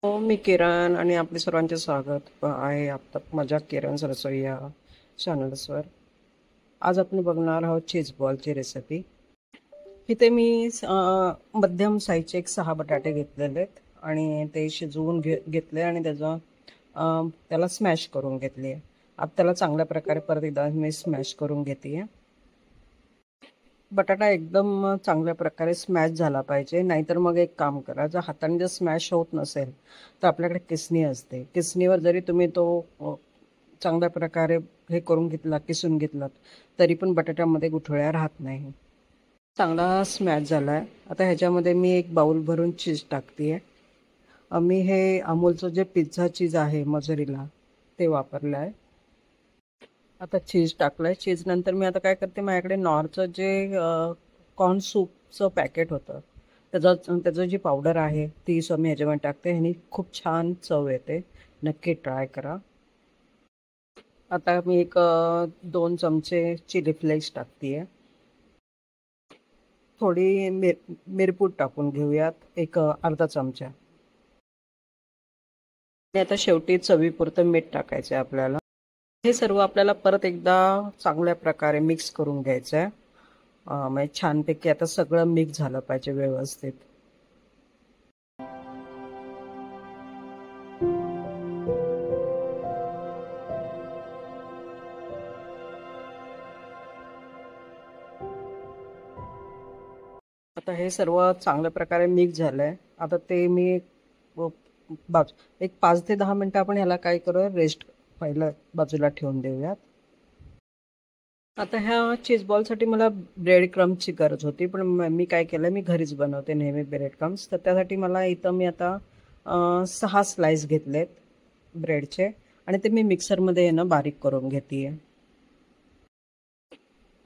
हो, मी किरण आणि आपले सर्वांचे स्वागत आहे आता माझ्या किरण's रसोई या चॅनल्सवर. आज आपण बघणार आहोत चीज बॉलची रेसिपी. इथे मी मध्यम साईजचे 6 बटाटे घेतलेले आहेत आणि ते शिजवून घेतले आणि त्याला स्मॅश करून घेतले. आता त्याला चांगल्या प्रकारे परत एकदा मी स्मॅश करून घेते. बटाटा एकदम चांगल्या प्रकारे स्मॅश झाला पाहिजे, नाहीतर मग एक काम करा, जर हाताने जर स्मॅश होत नसेल तर आपल्याकडे किसणी असते. किसणीवर जरी तुम्ही तो चांगल्या प्रकारे हे करून घेतला, किसून घेतलात, तरी पण बटाट्यामध्ये गुठळ्या राहत नाही. चांगला स्मॅश झाला आहे. आता ह्याच्यामध्ये मी एक बाउल भरून चीज टाकते. मी हे अमूलचं जे पिझ्झा चीज आहे मोझरेला ते वापरलं आहे. आता चीज टाकलंय. चीज नंतर मी आता काय करते, माझ्याकडे नॉरचं जे कॉर्न सूपचं पॅकेट होतं त्याचं जी पावडर आहे ती मी ह्याच्यामध्ये टाकते. ह्यानी खूप छान चव येते. नक्की ट्राय करा. आता मी 2 चमचे चिली फ्लेक्स टाकते. थोडी मिरपूड टाकून घेऊयात, अर्धा चमचा. आणि आता शेवटी चवीपुरतं मीठ टाकायचं आहे आपल्याला. हे सर्व आपल्याला परत एकदा चांगल्या प्रकारे मिक्स करून घ्यायचं आहे. म्हणजे छानपैकी आता सगळं मिक्स झालं पाहिजे व्यवस्थित. आता हे सर्व चांगल्या प्रकारे मिक्स झालंय. आता ते मी एक 5 ते 10 मिनिटं आपण ह्याला काय करूया, रेस्ट पहिलं बाजूला ठेवून देऊयात. आता ह्या चीज बॉलसाठी मला ब्रेड क्रम्सची गरज होती, पण मी काय केलं, मी घरीच बनवते नेहमी ब्रेड क्रम्स. तर त्यासाठी मी आता 6 स्लाइस घेतलेत ब्रेडचे आणि ते मी मिक्सरमध्ये बारीक करून घेते.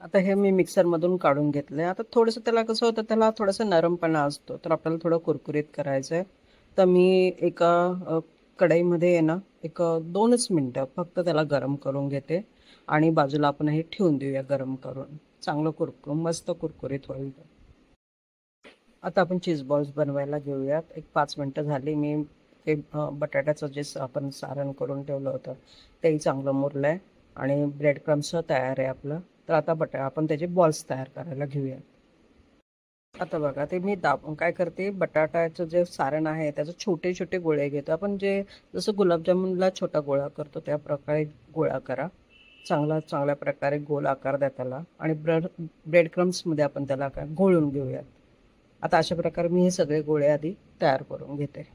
आता हे मी मिक्सरमधून काढून घेतलं आहे. आता थोडंसं त्याला कसं होतं, त्याला थोडंसं नरमपणा असतो, तर आपल्याला थोडं कुरकुरीत करायचं आहे. तर मी कढईमध्ये एक 2च मिनटं फक्त त्याला गरम करून घेते आणि बाजूला आपण हे ठेवून देऊया गरम करून. चांगलं मस्त कुरकुरीत होईल. आता आपण चीज बॉल्स बनवायला घेऊयात. 5 मिनटं झाली. मी ते बटाट्याचं जे आपण सारण करून ठेवलं होतं तेही चांगलं मुरलं आहे आणि ब्रेड क्रम्स तयार आहे आपलं. तर आता आपण त्याचे बॉल्स तयार करायला घेऊया. आता बघा, ते मी काय करते, बटाट्याचं जे सारण आहे त्याचे छोटे छोटे गोळे घेतो आपण. जसं गुलाबजामुनला छोटा गोळा करतो त्या प्रकारे गोळा करा. चांगल्या प्रकारे गोल आकार द्या त्याला आणि ब्रेड क्रम्समध्ये आपण त्याला घोळून घेऊयात. आता अशा प्रकारे मी हे सगळे गोळे आधी तयार करून घेते.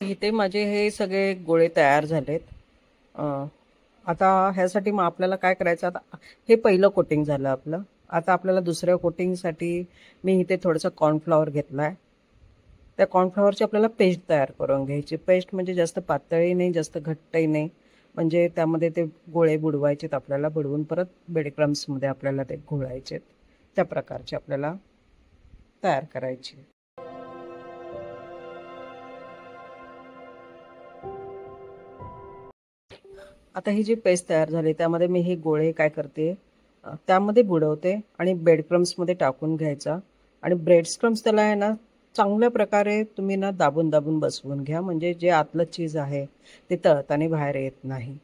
इथे माझे हे सगळे गोळे तयार झालेत. आता ह्यासाठी मग आपल्याला काय करायचं, आता हे पहिलं कोटिंग झालं आपलं. आता आपल्याला दुसऱ्या कोटिंगसाठी मी इथे थोडंसं कॉर्नफ्लॉवर घेतला आहे. त्या कॉर्नफ्लॉवरची आपल्याला पेस्ट तयार करून घ्यायची. पेस्ट म्हणजे जास्त पातळही नाही, जास्त घट्टही नाही. म्हणजे त्यामध्ये ते गोळे बुडवायचेत आपल्याला. बुडवून परत ब्रेड क्रम्समध्ये आपल्याला ते घोळायचेत. त्या प्रकारचे आपल्याला तयार करायची. आता ही जी पेस्ट तयार झाली त्यामध्ये मी हे गोळे काय करते, त्यामध्ये बुडवते आणि ब्रेड क्रम्समध्ये टाकून घ्यायचा. आणि ब्रेड क्रम्स त्याला आहे ना चांगल्या प्रकारे तुम्ही ना दाबून दाबून बसवून घ्या, म्हणजे जे आतलं चीज आहे ते तळताना बाहेर येत नाही.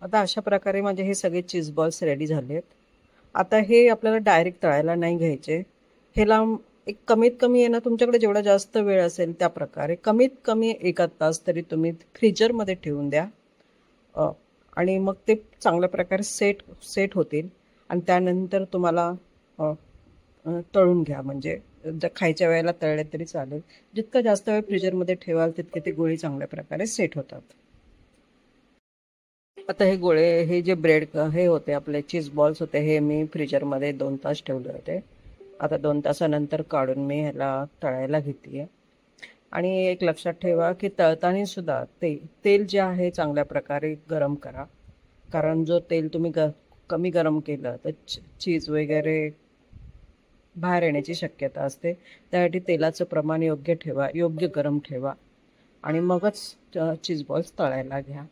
आता अशा प्रकारे माझे हे सगळे चीज बॉल्स रेडी झालेत. आता हे आपल्याला डायरेक्ट तळायला नाही घ्यायचे. ह्याला एक कमीत कमी आहे ना, तुमच्याकडे जेवढा जास्त वेळ असेल त्या प्रकारे कमीत कमी 1 तास तरी तुम्ही फ्रीजरमध्ये ठेवून द्या. अ, आणि मग ते चांगल्या प्रकारे सेट सेट होतील आणि त्यानंतर तुम्हाला अ, तळून घ्या. म्हणजे खायच्या वेळेला तळले तरी चालेल. जितकं जास्त वेळ फ्रीजरमध्ये ठेवाल तितके ते गोळे चांगल्या प्रकारे सेट होतात. आता हे गोळे, हे जे ब्रेड हे होते आपले चीज बॉल्स होते, हे मी फ्रीजरमध्ये 2 तास ठेवले होते. आता 2 तासानंतर काढून मी ह्याला तळायला घेते. आणि एक लक्षात ठेवा की तळताना सुद्धा तेल जे आहे चांगल्या प्रकारे गरम करा. कारण जो तेल तुम्ही कमी गरम केलं तर चीज वगैरे बाहेर येण्याची शक्यता असते. त्यासाठी तेलाचं प्रमाण योग्य ठेवा, योग्य गरम ठेवा आणि मगच चीज बॉल्स तळायला घ्या.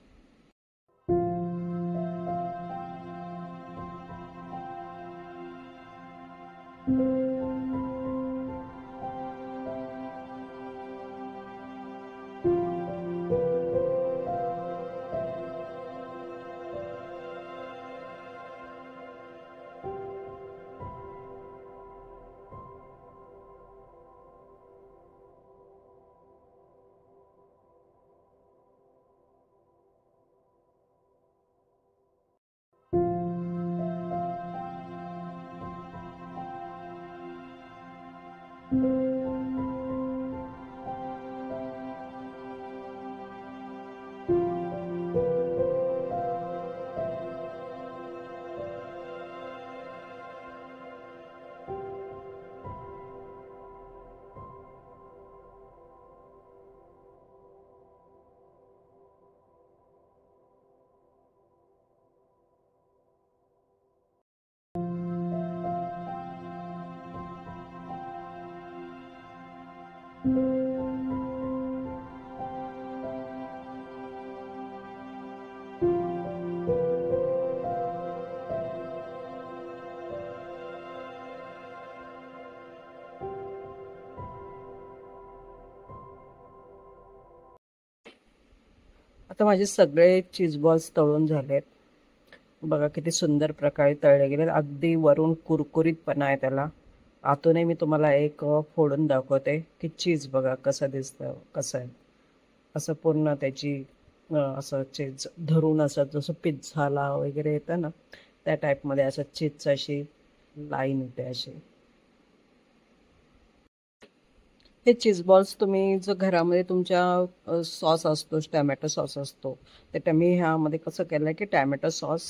आता माझे सगळे चीज बॉल्स तळून झालेत. बघा किती सुंदर प्रकारे तळले गेले. अगदी वरून कुरकुरीतपणा आहे त्याला. आतूनही मी तुम्हाला एक फोडून दाखवते की चीज बघा कसं दिसतं, कसं आहे. असं पूर्ण त्याची असं चीज धरून असं जसं पिझ्झाला वगैरे येतं ना, त्या टाईपमध्ये असं चीजचं अशी लाईन येते अशी. हे चीज बॉल्स तुम्ही जर घरामध्ये तुमच्या सॉस असतो, टॅमॅटो सॉस असतो, तर मी ह्यामध्ये कसं केलं की टॅमॅटो सॉस